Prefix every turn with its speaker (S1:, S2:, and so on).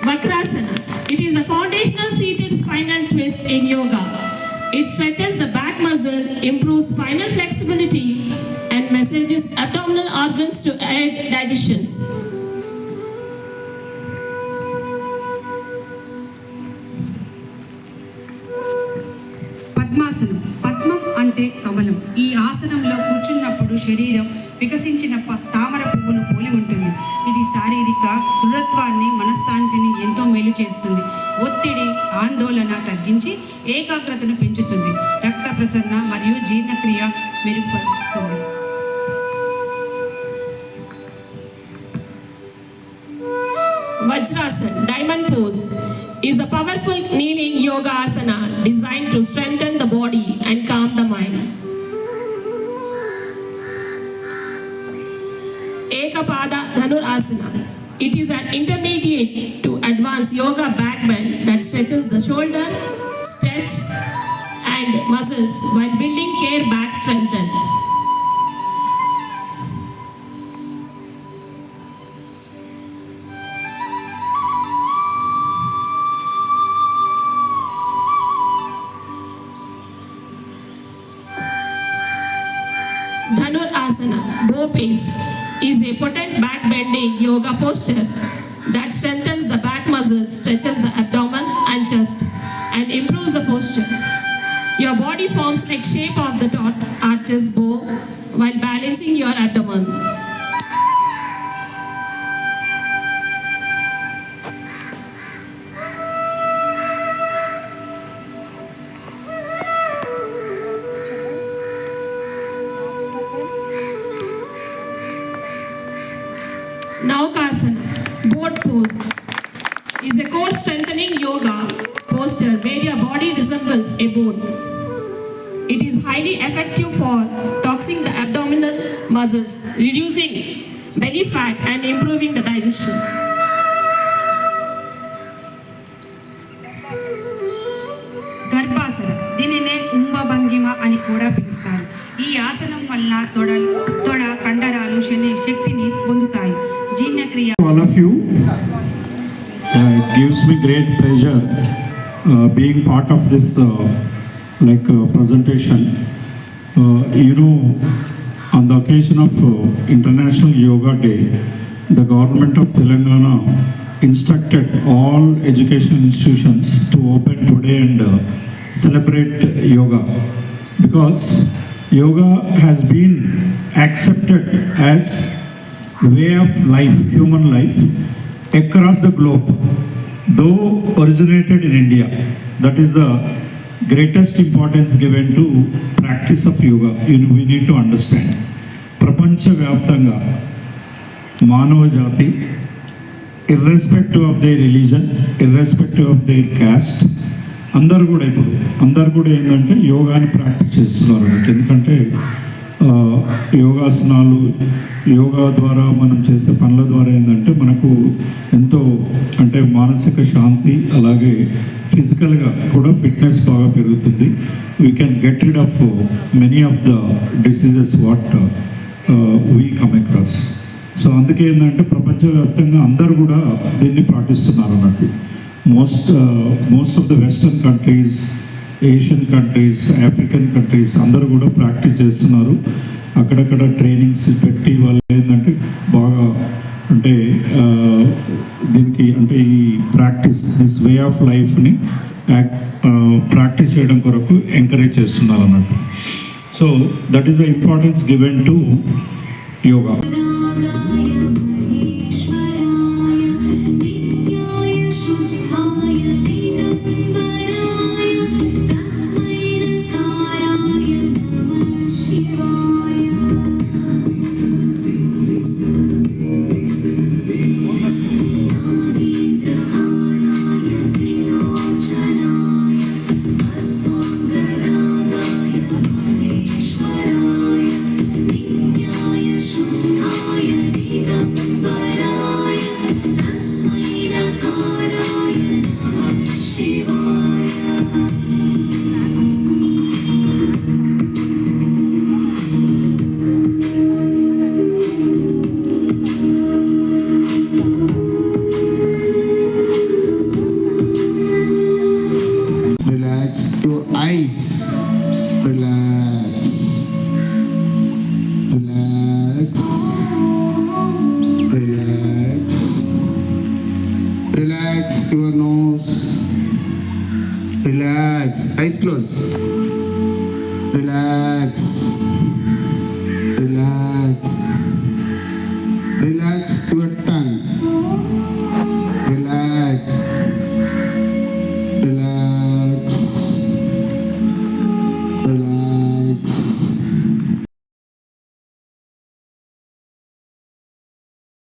S1: Vakrasana. It is a foundational seated spinal twist in yoga. It stretches the back muscle, improves spinal flexibility, and massages abdominal organs to aid digestion.
S2: పద్మాసనం. పద్మం అంటే కమలం. ఈ ఆసనంలో కూర్చున్నప్పుడు శరీరం వికసించిన తామర పువ్వును పోలి ఉంటుంది. ఇది శారీరక దృఢత్వాన్ని, మనశ్శాంతిని ఎంతో మేలు చేస్తుంది. ఒత్తిడి, ఆందోళన తగ్గించి ఏకాగ్రతను పెంచుతుంది. రక్త ప్రసరణ మరియు జీర్ణక్రియ మెరుగుపరుస్తుంది.
S1: Vajrasana, diamond pose, is a powerful kneeling yoga asana designed to strengthen the body and calm the mind. Ekapada Dhanurasana. It is an intermediate to advanced yoga back bend that stretches the shoulder, stretch and muscles while building core back strengthen. Dhanurasana, bow pose, is a potent back bending yoga posture that strengthens the back muscles, stretches the abdomen and chest, and improves the posture. Your body forms like shape of the taut arches bow while balancing your abdomen. Naukasana, boat pose, is a core strengthening yoga posture where your body resembles a boat. It is highly effective for toxing the abdominal muscles, reducing belly fat and improving the digestion.
S2: గర్భాసన. దీనినే కుంభభంగిమ అని కూడా పిలుస్తారు. ఈ ఆసనం వల్ల తొడ కండరాలు శక్తిని పొందుతాయి. జీర్ణక్రియ.
S3: All of you, it gives me great pleasure being part of this presentation. On the occasion of International Yoga Day, the government of Telangana instructed all education institutions to open today and celebrate yoga, because yoga has been accepted as way of life, human life across the globe, though originated in India. That is the greatest importance given to practice of yoga. We need to understand. Prapancha Vyaptanga, Manava Jati, irrespective of their religion, irrespective of their caste, అందరు కూడా ఏంటంటే యోగాని practice చేస్తున్నారు. ఎందుకంటే యోగాసనాలు, యోగా ద్వారా మనం చేసే పనుల ద్వారా ఏంటంటే మనకు ఎంతో అంటే మానసిక శాంతి, అలాగే ఫిజికల్గా కూడా ఫిట్నెస్ బాగా పెరుగుతుంది. We can get rid of many of the diseases what we come across. So అందుకే ఏంటంటే ప్రపంచవ్యాప్తంగా అందరూ కూడా దీన్ని పాటిస్తున్నారు అన్నట్టు. Most of the western countries, Asian countries, African countries అందరూ కూడా ప్రాక్టీస్ చేస్తున్నారు. అక్కడక్కడ ట్రైనింగ్స్ పెట్టి వాళ్ళు ఏంటంటే బాగా అంటే దీనికి అంటే ఈ ప్రాక్టీస్, దిస్ వే ఆఫ్ లైఫ్ని ప్రాక్టీస్ చేయడం కొరకు ఎంకరేజ్ చేస్తున్నారు అన్నట్టు. So that is the importance given to yoga.
S4: Shubhaya your nose. Relax. Eyes closed.